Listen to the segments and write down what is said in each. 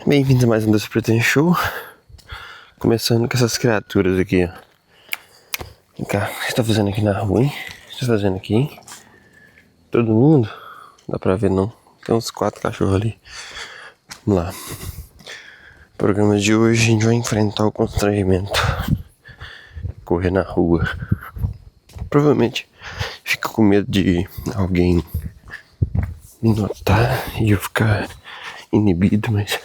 Bem-vindos a mais um Doce Pretend Show. Começando com essas criaturas aqui, ó. Vem cá, o que você tá fazendo aqui na rua, hein? O que você tá fazendo aqui, hein? Todo mundo? Dá pra ver não. Tem uns 4 cachorros ali. Vamos lá. No programa de hoje a gente vai enfrentar o constrangimento. Correr na rua. Provavelmente fica com medo de alguém me notar e eu ficar inibido, mas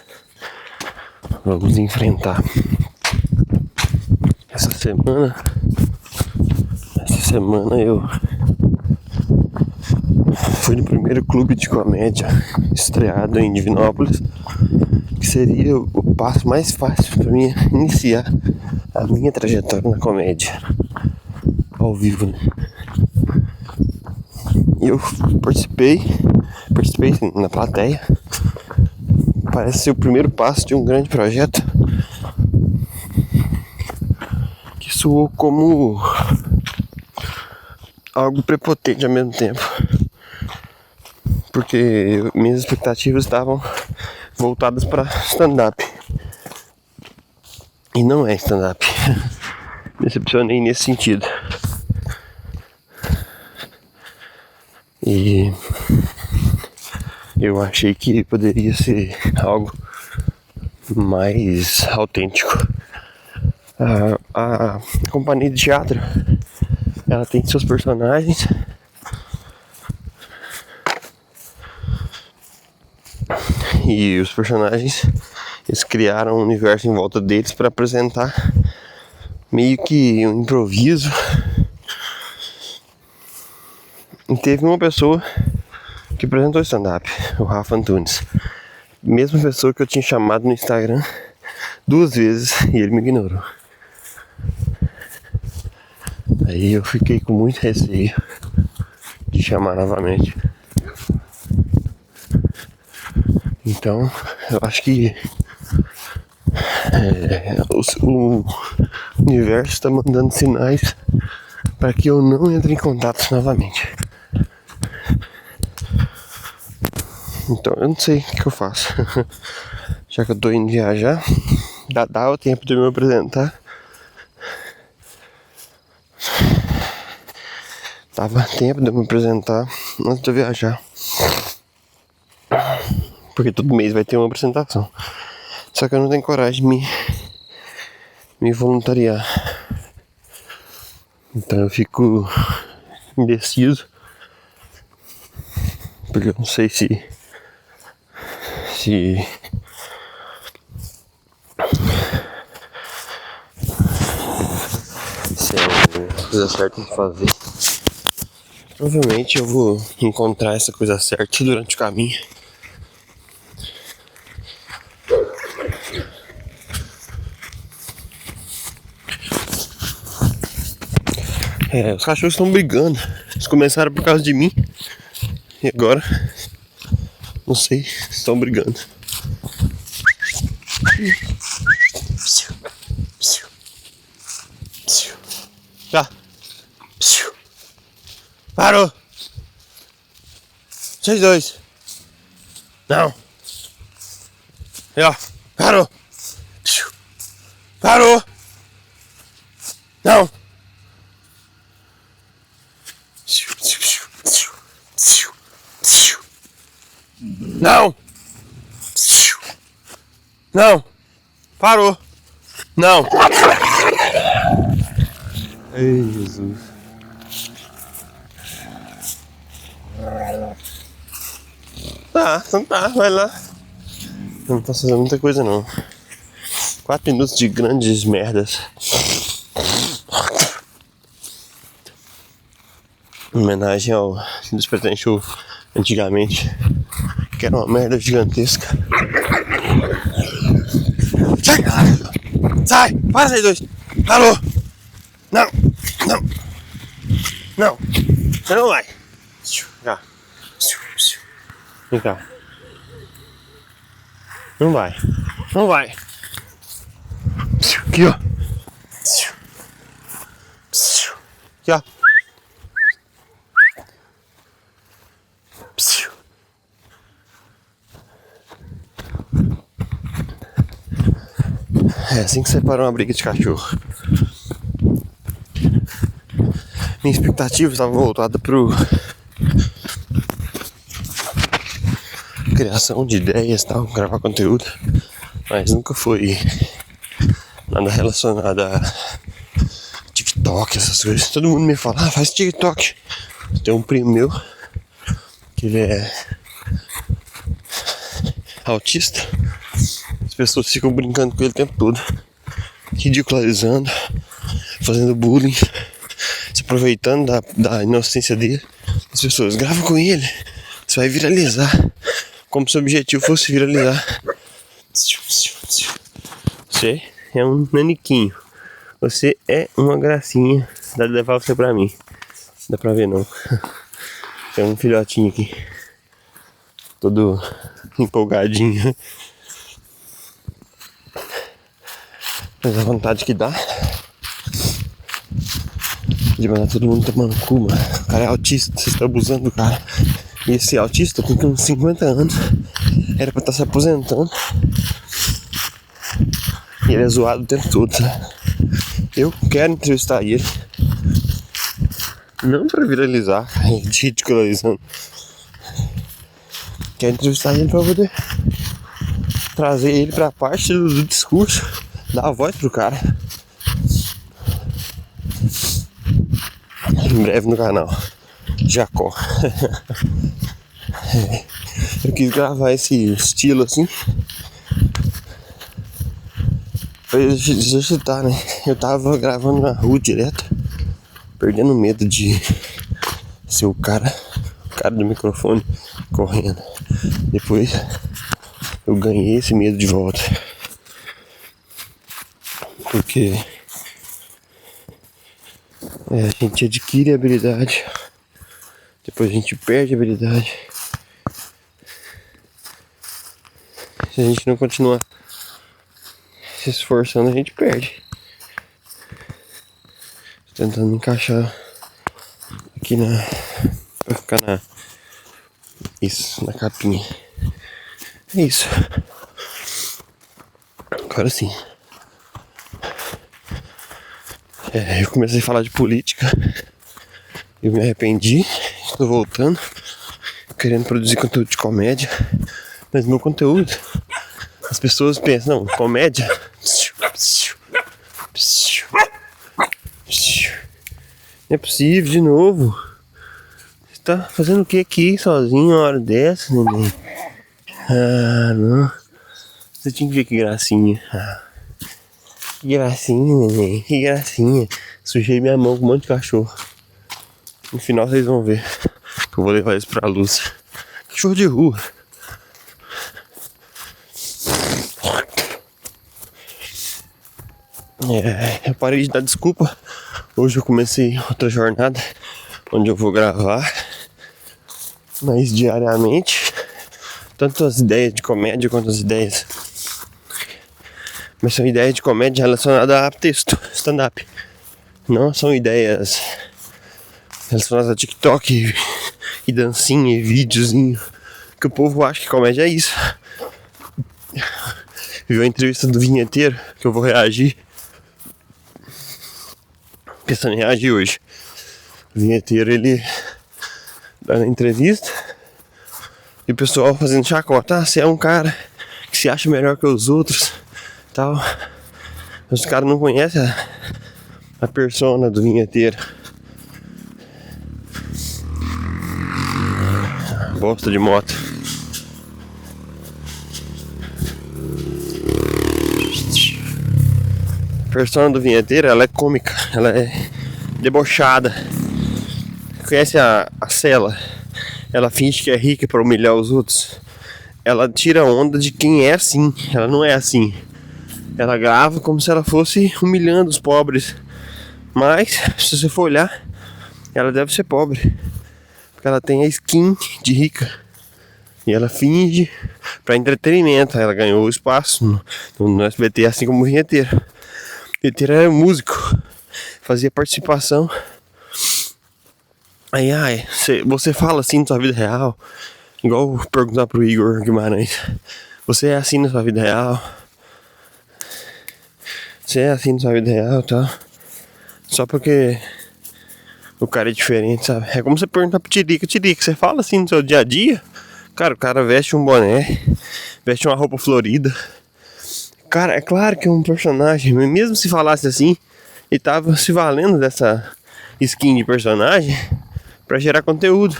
vamos enfrentar. Essa semana eu fui no primeiro clube de comédia estreado em Divinópolis, que seria o passo mais fácil para mim iniciar a minha trajetória na comédia ao vivo, né? E eu participei na plateia. Parece ser o primeiro passo de um grande projeto que soou como algo prepotente ao mesmo tempo, porque minhas expectativas estavam voltadas para stand-up e não é stand-up. Decepcionei nesse sentido. E eu achei que poderia ser algo mais autêntico. A companhia de teatro, ela tem seus personagens e os personagens, eles criaram um universo em volta deles para apresentar meio que um improviso. E teve uma pessoa que apresentou stand-up, o Rafa Antunes, mesma pessoa que eu tinha chamado no Instagram 2 vezes e ele me ignorou. Aí eu fiquei com muito receio de chamar novamente. Então eu acho que o universo está mandando sinais para que eu não entre em contato novamente. Então eu não sei o que eu faço. Já que eu tô indo viajar, dá o tempo de eu me apresentar. Dava tempo de eu me apresentar antes de eu viajar, porque todo mês vai ter uma apresentação. Só que eu não tenho coragem de me voluntariar. Então eu fico indeciso, porque eu não sei se é a coisa certa de fazer. Provavelmente eu vou encontrar essa coisa certa durante o caminho. Os cachorros estão brigando. Eles começaram por causa de mim e agora não sei se estão brigando. Já. Parou! Vocês dois! Não! Ó, parou! Parou! Não! Não! Não! Parou! Não! Ei, Jesus! Tá, então tá, vai lá. Eu não posso fazer muita coisa não. 4 minutos de grandes merdas. Em homenagem ao Doce Pretend Show antigamente, que era uma merda gigantesca. Sai! Sai! Para vocês dois! Parou! Não! Não! Não! Você não vai! Já! Vem cá! Não vai! Não vai! Aqui, ó! Aqui, ó! É assim que separa uma briga de cachorro. Minha expectativa estava voltada pro criação de ideias e tal, gravar conteúdo, mas nunca foi nada relacionado a TikTok, essas coisas. Todo mundo me fala, faz TikTok. Tem um primo meu que ele é autista. As pessoas ficam brincando com ele o tempo todo, ridicularizando, fazendo bullying, se aproveitando da inocência dele. As pessoas gravam com ele, você vai viralizar, como se o objetivo fosse viralizar. Você é um naniquinho, você é uma gracinha. Dá de levar você pra mim. Não dá pra ver não. Tem um filhotinho aqui, todo empolgadinho. Mas a vontade que dá de mandar todo mundo tomando cu, mano. O cara é autista, você está abusando do cara. E esse autista com uns 50 anos era pra estar se aposentando. E ele é zoado o tempo todo, né? Eu quero entrevistar ele, não pra viralizar, ridicularizando. Quero entrevistar ele pra poder trazer ele pra parte do discurso, dar a voz pro cara. Em breve no canal Jacó. Eu quis gravar esse estilo assim pra exercitar, né? Eu tava gravando na rua direto, perdendo medo de ser o cara do microfone correndo. Depois eu ganhei esse medo de volta, porque a gente adquire a habilidade, depois a gente perde a habilidade. Se a gente não continuar se esforçando, a gente perde. Tô tentando encaixar aqui pra ficar isso, na capinha. É isso. Agora sim. Eu comecei a falar de política. Eu me arrependi. Estou voltando, querendo produzir conteúdo de comédia. Mas meu conteúdo, as pessoas pensam, não, comédia. Não é possível, de novo. Você tá fazendo o que aqui sozinho uma hora dessa, neném? Ah, não. Você tinha que ver que gracinha. Que gracinha, neném. Que gracinha. Sujei minha mão com um monte de cachorro. No final vocês vão ver que eu vou levar eles pra luz. Cachorro de rua. Eu parei de dar desculpa. Hoje eu comecei outra jornada onde eu vou gravar mais diariamente, tanto as ideias de comédia quanto as ideias, mas são ideias de comédia relacionadas a texto, stand-up. Não são ideias relacionadas a TikTok e dancinha e videozinho, que o povo acha que comédia é isso. Viu a entrevista do vinheteiro que eu vou reagir, pensando em reagir hoje. O vinheteiro, ele dá na entrevista e o pessoal fazendo chacota. Você é um cara que se acha melhor que os outros, tal. Os caras não conhecem a persona do vinheteiro. Bosta de moto. A persona do vinheteiro, ela é cômica, ela é debochada. Conhece a Cela? Ela finge que é rica pra humilhar os outros. Ela tira onda de quem é assim. Ela não é assim. Ela grava como se ela fosse humilhando os pobres. Mas, se você for olhar, ela deve ser pobre, porque ela tem a skin de rica. E ela finge pra entretenimento. Ela ganhou espaço no SBT, assim como o vinheteiro. O vinheteiro era músico, fazia participação. Aí, você fala assim na sua vida real? Igual perguntar pro Igor Guimarães: você é assim na sua vida real? você é assim na sua vida real e tal. Só porque o cara é diferente, sabe? É como você perguntar pro Tirica, você fala assim no seu dia a dia? Cara, o cara veste um boné, veste uma roupa florida. Cara, é claro que é um personagem, mas mesmo se falasse assim, ele tava se valendo dessa skin de personagem pra gerar conteúdo.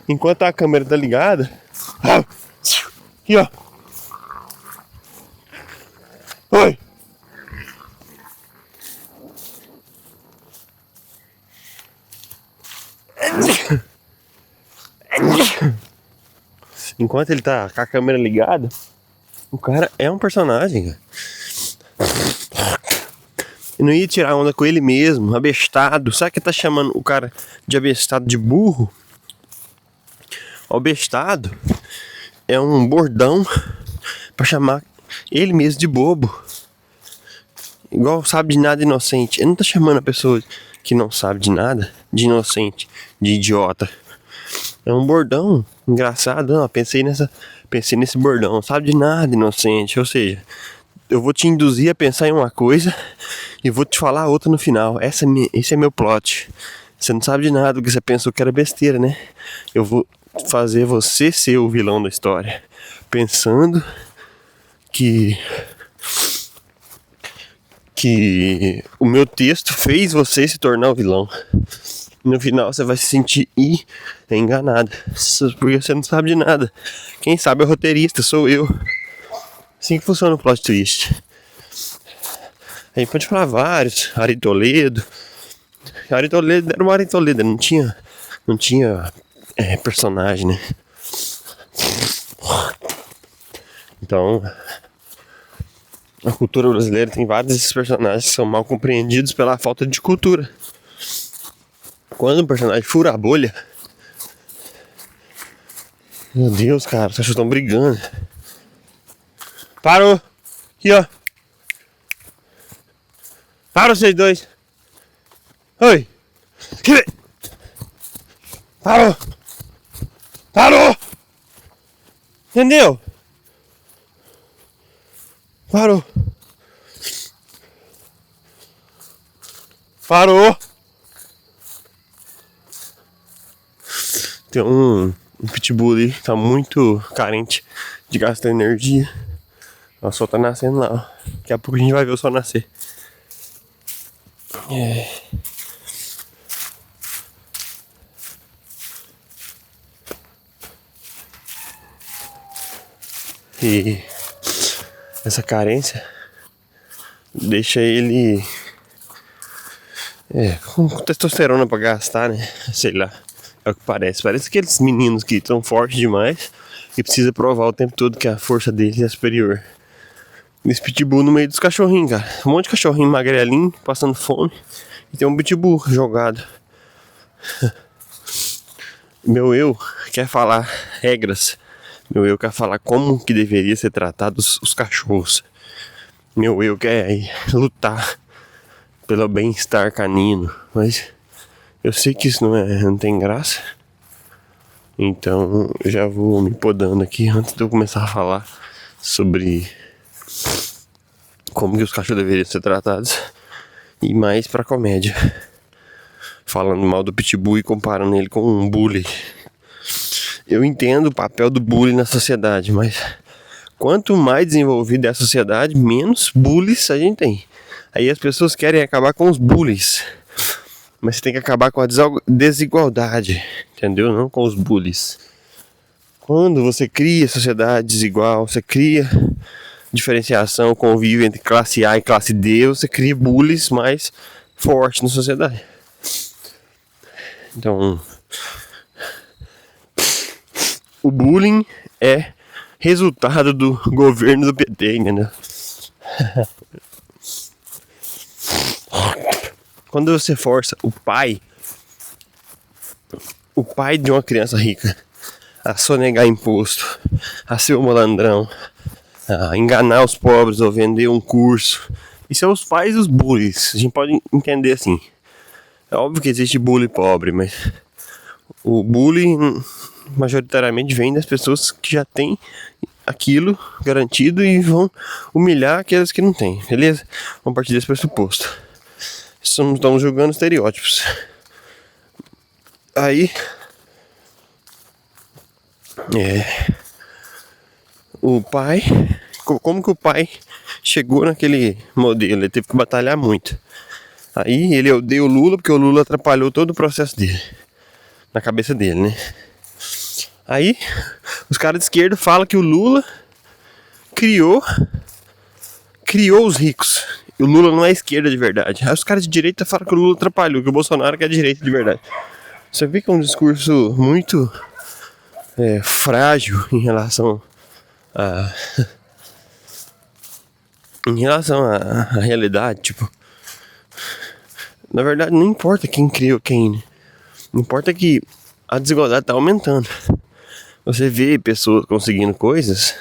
Enquanto a câmera tá ligada. Aqui, ó. Oi! Enquanto ele tá com a câmera ligada, o cara é um personagem, cara. E não ia tirar onda com ele mesmo, abestado. Sabe que tá chamando o cara de abestado de burro? Abestado é um bordão pra chamar ele mesmo de bobo. Igual sabe de nada inocente. Ele não tá chamando a pessoa que não sabe de nada de inocente, de idiota. É um bordão engraçado. Não, pensei nesse bordão. Sabe de nada inocente. Ou seja, eu vou te induzir a pensar em uma coisa e vou te falar outra no final. Esse é meu plot. Você não sabe de nada porque você pensou que era besteira, né? Eu vou fazer você ser o vilão da história, pensando que o meu texto fez você se tornar o vilão. No final você vai se sentir enganado, porque você não sabe de nada. Quem sabe é o roteirista, sou eu. Assim que funciona o plot twist. A gente pode falar vários. Ari Toledo era o Ari Toledo, não tinha personagem, né? Então, a cultura brasileira tem vários desses personagens que são mal compreendidos pela falta de cultura. Quando um personagem fura a bolha, meu Deus, cara, os cachorros estão brigando. Parou! Aqui, ó. Para vocês dois. Oi. Parou. Parou. Entendeu? Parou. Parou. Tem um pitbull ali que tá muito carente de gastar energia. O sol tá nascendo lá, ó. Daqui a pouco a gente vai ver o sol nascer. E essa carência deixa ele com testosterona pra gastar, né? Sei lá, é o que parece. Parece aqueles meninos que estão fortes demais e precisa provar o tempo todo que a força deles é superior. Esse pitbull no meio dos cachorrinhos, cara. Um monte de cachorrinho magrelinho, passando fome. E tem um pitbull jogado. Meu eu quer falar regras. Meu eu quer falar como que deveria ser tratados os cachorros. Meu eu quer lutar pelo bem-estar canino. Mas eu sei que isso não tem graça. Então eu já vou me podando aqui antes de eu começar a falar sobre como que os cachorros deveriam ser tratados. E mais pra comédia, falando mal do pitbull e comparando ele com um bully. Eu entendo o papel do bully na sociedade, mas quanto mais desenvolvida é a sociedade, menos bullies a gente tem. Aí as pessoas querem acabar com os bullies, mas você tem que acabar com a desigualdade, entendeu? Não com os bullies. Quando você cria sociedade desigual, você cria diferenciação, convívio entre classe A e classe D, você cria bullies mais fortes na sociedade. Então, o bullying é resultado do governo do PT, entendeu? Quando você força o pai de uma criança rica a sonegar imposto, a ser um malandrão, a enganar os pobres ou vender um curso, isso é os pais dos bullies. A gente pode entender assim. É óbvio que existe bullying pobre, mas o bullying majoritariamente vem das pessoas que já têm aquilo garantido e vão humilhar aqueles que não têm, beleza? Vamos partir desse pressuposto. Estamos julgando estereótipos. Aí o pai, como que o pai chegou naquele modelo? Ele teve que batalhar muito. Aí ele odeia o Lula porque o Lula atrapalhou todo o processo dele, na cabeça dele, né? Aí os caras de esquerda falam que o Lula criou os ricos. E o Lula não é esquerda de verdade. Aí os caras de direita falam que o Lula atrapalhou, que o Bolsonaro que é direita de verdade. Você vê que é um discurso muito frágil em relação à realidade. Tipo, na verdade não importa quem criou quem, né? Não importa que a desigualdade tá aumentando. Você vê pessoas conseguindo coisas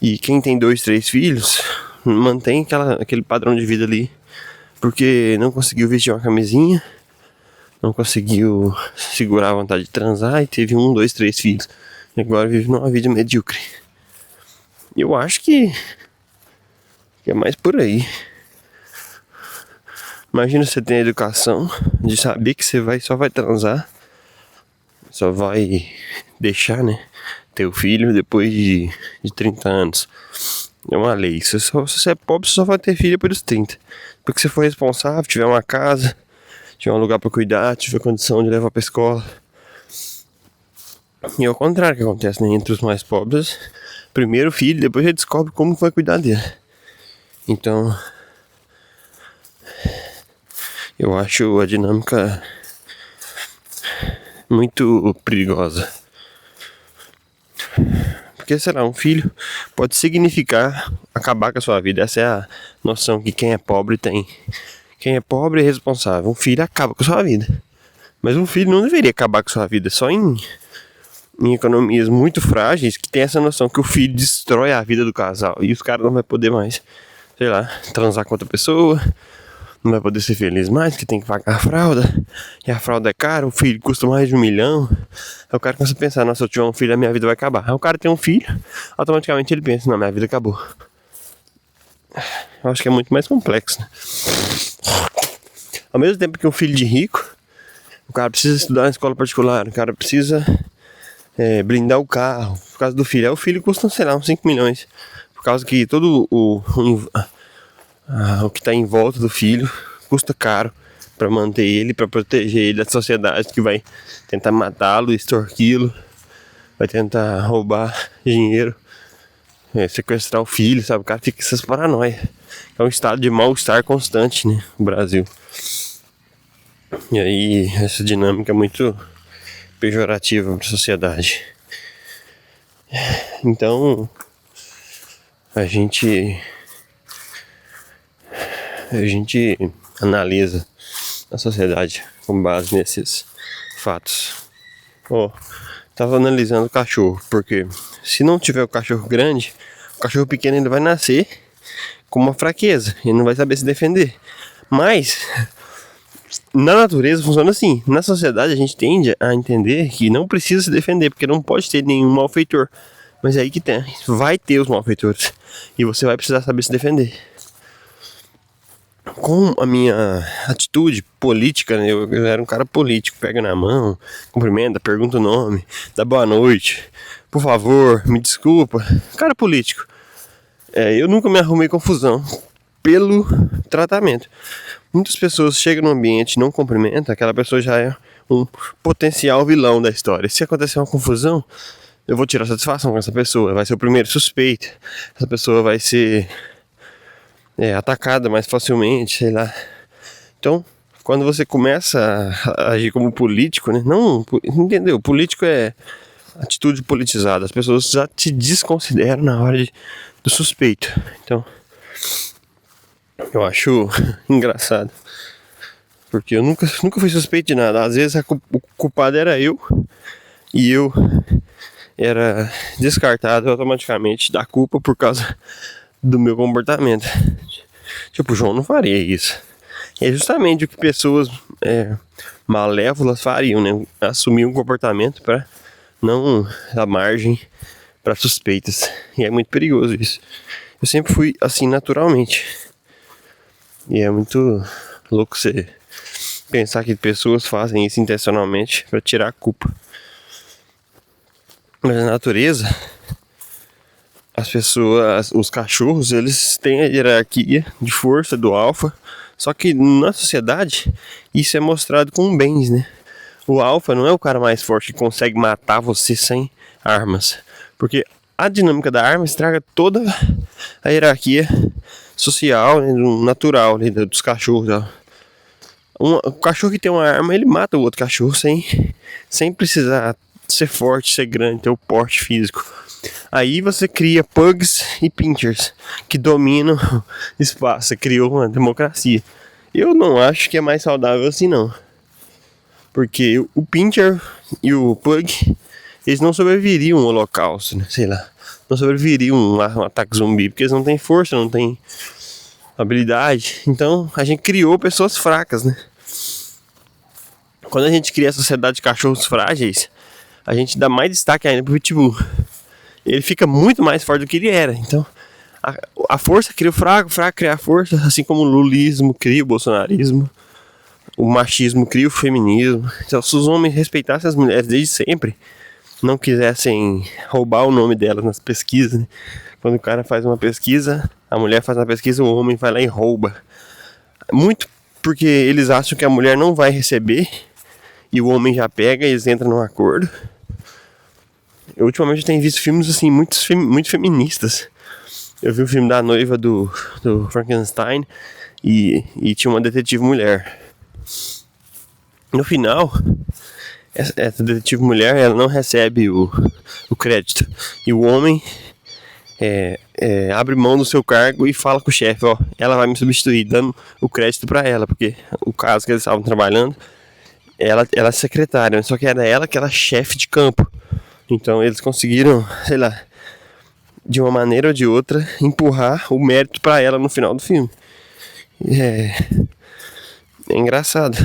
e quem tem 2, 3 filhos mantém aquele padrão de vida ali porque não conseguiu vestir uma camisinha, não conseguiu segurar a vontade de transar e teve 1, 2, 3 filhos e agora vive numa vida medíocre. Eu acho que é mais por aí. Imagina você ter a educação de saber que você só vai transar, só vai deixar, né, ter o filho depois de 30 anos. É uma lei. Se você é pobre, você só vai ter filho depois dos 30. Porque se for responsável, tiver uma casa, tiver um lugar pra cuidar, tiver condição de levar pra escola. E ao contrário que acontece, né, entre os mais pobres, primeiro o filho, depois ele descobre como vai cuidar dele. Então, eu acho a dinâmica muito perigosa. Porque, sei lá, um filho pode significar acabar com a sua vida. Essa é a noção que quem é pobre tem. Quem é pobre é responsável. Um filho acaba com a sua vida. Mas um filho não deveria acabar com a sua vida. Só em economias muito frágeis que tem essa noção que o filho destrói a vida do casal. E os caras não vão poder mais, sei lá, transar com outra pessoa. Não vai poder ser feliz mais, que tem que pagar a fralda. E a fralda é cara, o filho custa mais de 1 milhão. Aí o cara começa a pensar, nossa, se eu tiver um filho, a minha vida vai acabar. Aí o cara tem um filho, automaticamente ele pensa, não, minha vida acabou. Eu acho que é muito mais complexo, né? Ao mesmo tempo que um filho de rico, o cara precisa estudar na escola particular, o cara precisa blindar o carro, por causa do filho. Aí o filho custa, sei lá, uns 5 milhões. Por causa que todo o que está em volta do filho custa caro para manter ele, para proteger ele da sociedade que vai tentar matá-lo, extorquí-lo, vai tentar roubar dinheiro, sequestrar o filho, sabe? O cara fica com essas paranoias. É um estado de mal-estar constante, né, no Brasil. E aí essa dinâmica é muito pejorativa para a sociedade. Então a gente analisa a sociedade com base nesses fatos. Tava analisando o cachorro, porque se não tiver o cachorro grande, o cachorro pequeno ele vai nascer com uma fraqueza, ele não vai saber se defender. Mas na natureza funciona assim. Na sociedade a gente tende a entender que não precisa se defender, porque não pode ter nenhum malfeitor. Mas é aí que tem, vai ter os malfeitores e você vai precisar saber se defender. Com a minha atitude política, né, eu era um cara político, pega na mão, cumprimenta, pergunta o nome, dá boa noite, por favor, me desculpa, cara político. Eu nunca me arrumei confusão pelo tratamento. Muitas pessoas chegam no ambiente e não cumprimentam, aquela pessoa já é um potencial vilão da história. Se acontecer uma confusão, eu vou tirar satisfação com essa pessoa, vai ser o primeiro suspeito, essa pessoa vai ser atacada mais facilmente, sei lá. Então, quando você começa a agir como político, né? Não, entendeu? Político é atitude politizada. As pessoas já te desconsideram na hora do suspeito. Então, eu acho engraçado. Porque eu nunca fui suspeito de nada. Às vezes o culpado era eu. E eu era descartado automaticamente da culpa por causa do meu comportamento. Tipo, o João não faria isso. É justamente o que pessoas malévolas fariam, né? Assumir um comportamento para não dar margem para suspeitas. E é muito perigoso isso. Eu sempre fui assim naturalmente. E é muito louco você pensar que pessoas fazem isso intencionalmente para tirar a culpa. Mas na natureza, as pessoas, os cachorros, eles têm a hierarquia de força do alfa. Só que na sociedade, isso é mostrado com bens, né? O alfa não é o cara mais forte que consegue matar você sem armas. Porque a dinâmica da arma estraga toda a hierarquia social, né, natural, né, dos cachorros. O cachorro que tem uma arma, ele mata o outro cachorro sem precisar ser forte, ser grande, ter o porte físico. Aí você cria pugs e pinchers que dominam o espaço. Você criou uma democracia. Eu não acho que é mais saudável assim, não. Porque o pincher e o pug, eles não sobreviveriam ao holocausto, né? Sei lá. Não sobreviveriam a um ataque zumbi, porque eles não têm força, não têm habilidade. Então a gente criou pessoas fracas, né? Quando a gente cria a sociedade de cachorros frágeis, a gente dá mais destaque ainda pro pitbull. Ele fica muito mais forte do que ele era. Então a força cria o fraco, o fraco cria a força, assim como o lulismo cria o bolsonarismo. O machismo cria o feminismo. Então, se os homens respeitassem as mulheres desde sempre, não quisessem roubar o nome delas nas pesquisas, né? Quando o cara faz uma pesquisa, a mulher faz uma pesquisa, o homem vai lá e rouba. Muito porque eles acham que a mulher não vai receber e o homem já pega e eles entram num acordo. Eu ultimamente tenho visto filmes assim, muito feministas. Eu vi o filme da noiva do Frankenstein e tinha uma detetive mulher. No final, essa detetive mulher, ela não recebe o crédito. E o homem abre mão do seu cargo e fala com o chefe, ó, ela vai me substituir, dando o crédito pra ela, porque o caso que eles estavam trabalhando, ela é secretária, só que era ela que era chefe de campo. Então eles conseguiram, sei lá, de uma maneira ou de outra, empurrar o mérito pra ela no final do filme. É engraçado.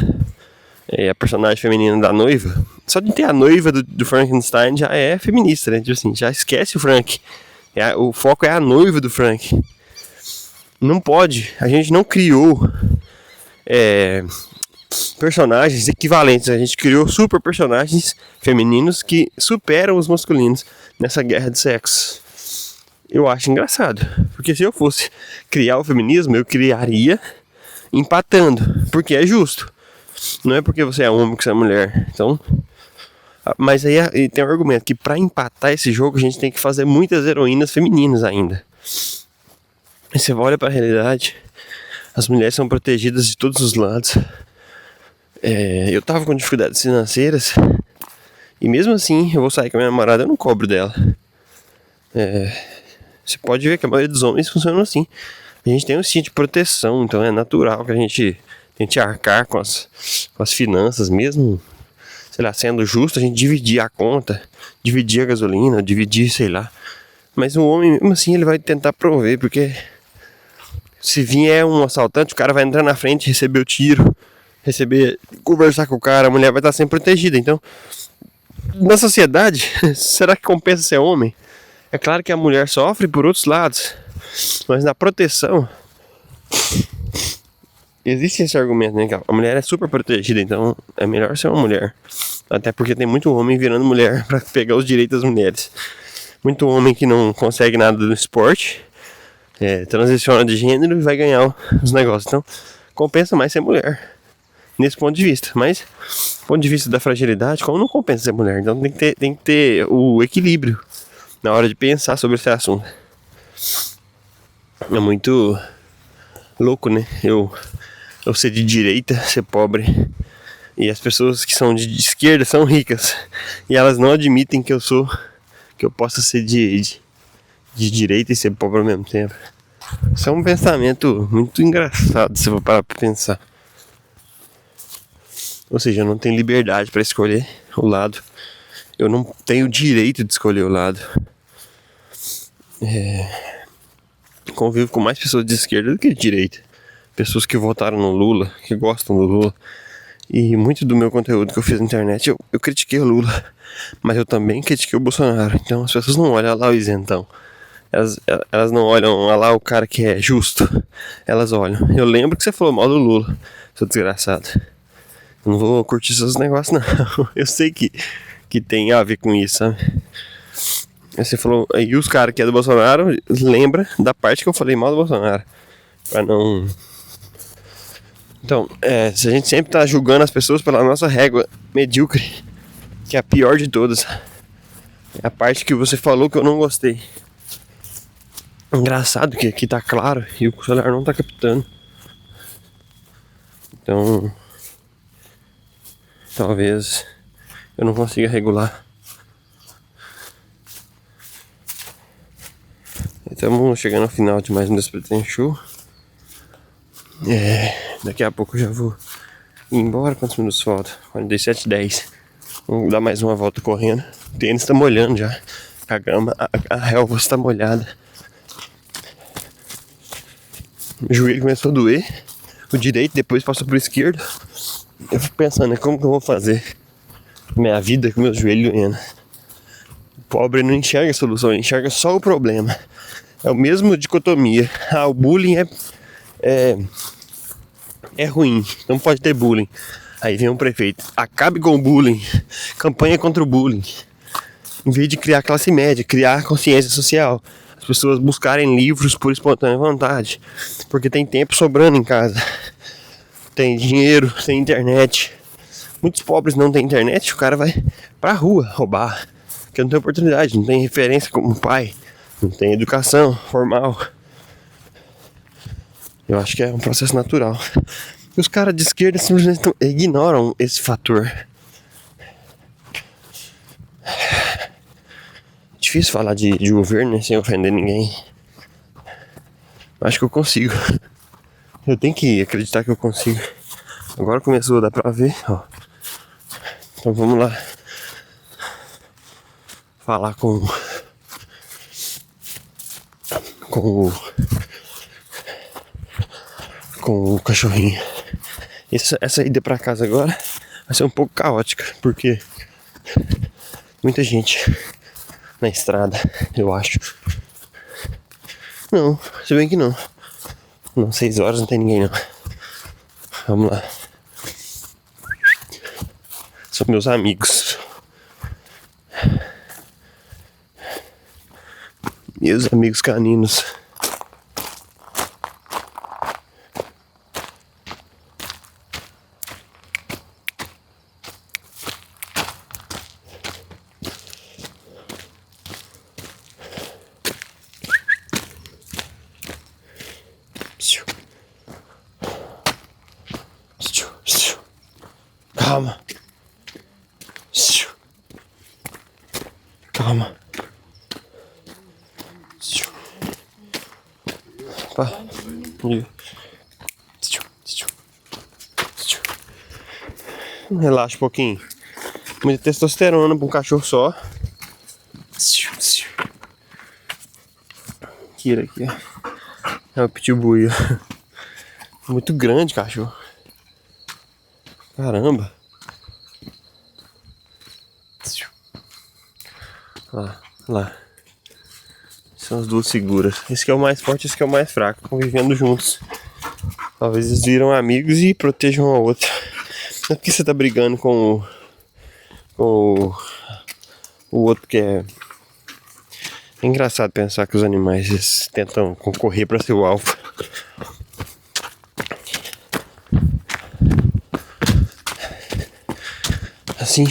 A personagem feminina da noiva, só de ter a noiva do Frankenstein já é feminista, né? Tipo assim, já esquece o Frank. O foco é a noiva do Frank. Não pode, a gente não criou personagens equivalentes, a gente criou super personagens femininos que superam os masculinos nessa guerra de sexo. Eu acho engraçado, porque se eu fosse criar o feminismo, eu criaria empatando, porque é justo. Não é porque você é homem que você é mulher. Então, mas aí tem um argumento que pra empatar esse jogo a gente tem que fazer muitas heroínas femininas ainda. E você olha pra realidade, as mulheres são protegidas de todos os lados. Eu tava com dificuldades financeiras e mesmo assim eu vou sair com a minha namorada, eu não cobro dela. Você pode ver que a maioria dos homens funcionam assim. A gente tem um instinto de proteção, então é natural que a gente tente arcar com as finanças, mesmo, sei lá, sendo justo, a gente dividir a conta, dividir a gasolina, dividir, sei lá. Mas o homem, mesmo assim, ele vai tentar prover, porque se vier um assaltante, o cara vai entrar na frente, receber o tiro, conversar com o cara, a mulher vai estar sempre protegida. Então, na sociedade, será que compensa ser homem? É claro que a mulher sofre por outros lados, mas na proteção existe esse argumento, né? Que a mulher é super protegida, então é melhor ser uma mulher. Até porque tem muito homem virando mulher pra pegar os direitos das mulheres. Muito homem que não consegue nada do esporte, transiciona de gênero e vai ganhar os negócios. Então compensa mais ser mulher, nesse ponto de vista. Mas, do ponto de vista da fragilidade, como não compensa ser mulher? Então tem que ter o equilíbrio na hora de pensar sobre esse assunto. É muito louco, né? Eu ser de direita, ser pobre, e as pessoas que são de esquerda são ricas, e elas não admitem que eu possa ser de direita e ser pobre ao mesmo tempo. Isso é um pensamento muito engraçado se eu for parar pra pensar. Ou seja, eu não tenho liberdade para escolher o lado. Eu não tenho direito de escolher o lado. Convivo com mais pessoas de esquerda do que de direita. Pessoas que votaram no Lula, que gostam do Lula. E muito do meu conteúdo que eu fiz na internet, eu critiquei o Lula, mas eu também critiquei o Bolsonaro. Então as pessoas não olham lá o isentão. Elas não olham lá o cara que é justo. Elas olham. Eu lembro que você falou mal do Lula, seu desgraçado. Eu não vou curtir esses negócios, não. Eu sei que tem a ver com isso, sabe? Aí você falou. Aí os caras que é do Bolsonaro, lembra da parte que eu falei mal do Bolsonaro. Pra não. Então, se a gente sempre tá julgando as pessoas pela nossa régua medíocre, que é a pior de todas, é a parte que você falou que eu não gostei. Engraçado que aqui tá claro e o celular não tá captando. Então, talvez eu não consiga regular. Estamos chegando ao final de mais um Despretensioso Show. Daqui a pouco eu já vou ir embora. Quantos minutos falta? 47:10. Vamos dar mais uma volta correndo. O tênis tá molhando já. A grama, a relva está molhada. O joelho começou a doer. O direito depois passou pro esquerdo. Eu fico pensando, como que eu vou fazer minha vida com meu joelho doendo? O pobre não enxerga a solução, ele enxerga só o problema. É o mesmo dicotomia. O bullying é ruim, não pode ter bullying. Aí vem um prefeito, acabe com o bullying, campanha contra o bullying. Em vez de criar classe média, criar consciência social, as pessoas buscarem livros por espontânea vontade, porque tem tempo sobrando em casa, tem dinheiro, tem internet. Muitos pobres não têm internet, o cara vai pra rua roubar, porque não tem oportunidade, não tem referência como pai, não tem educação formal. Eu acho que é um processo natural. E os caras de esquerda simplesmente ignoram esse fator. Difícil falar de governo, né, sem ofender ninguém. Acho que eu consigo. Eu tenho que acreditar que eu consigo. Agora começou a dar pra ver, ó. Então vamos lá. Falar com o cachorrinho. Essa ida pra casa agora vai ser um pouco caótica, porque muita gente na estrada, eu acho. Não, se bem que não. Não, 6 horas não tem ninguém não. Vamos lá. São meus amigos. Meus amigos caninos. Calma. Calma. Opa. Relaxa um pouquinho. Muita testosterona pra um cachorro só. Tira aqui, ó. É o pitbull. Muito grande, cachorro. Caramba. Lá. São as duas seguras. Esse que é o mais forte, esse que é o mais fraco. Convivendo juntos. Talvez eles viram amigos e protejam um ao outro. Não é porque você tá brigando com o outro que é... É engraçado pensar que os animais eles tentam concorrer pra ser o alfa. Assim,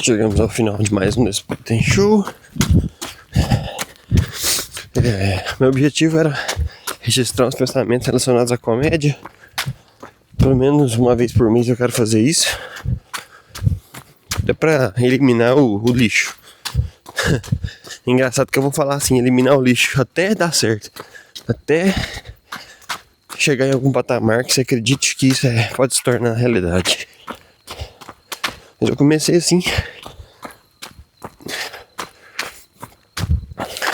chegamos ao final de mais um Despretensioso Show. Meu objetivo era registrar os pensamentos relacionados à comédia. Pelo menos uma vez por mês eu quero fazer isso. Dá pra eliminar o lixo. Engraçado que eu vou falar assim, eliminar o lixo até dar certo. Até chegar em algum patamar que você acredite que isso pode se tornar realidade. Mas eu comecei assim.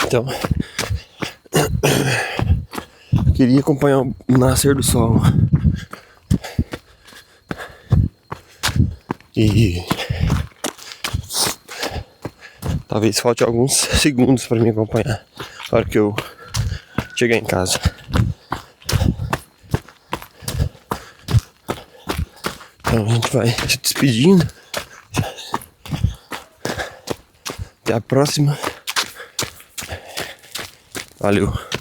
Então, eu queria acompanhar o nascer do sol. E talvez falte alguns segundos para me acompanhar na hora que eu chegar em casa. Então a gente vai se despedindo. Até a próxima. Valeu.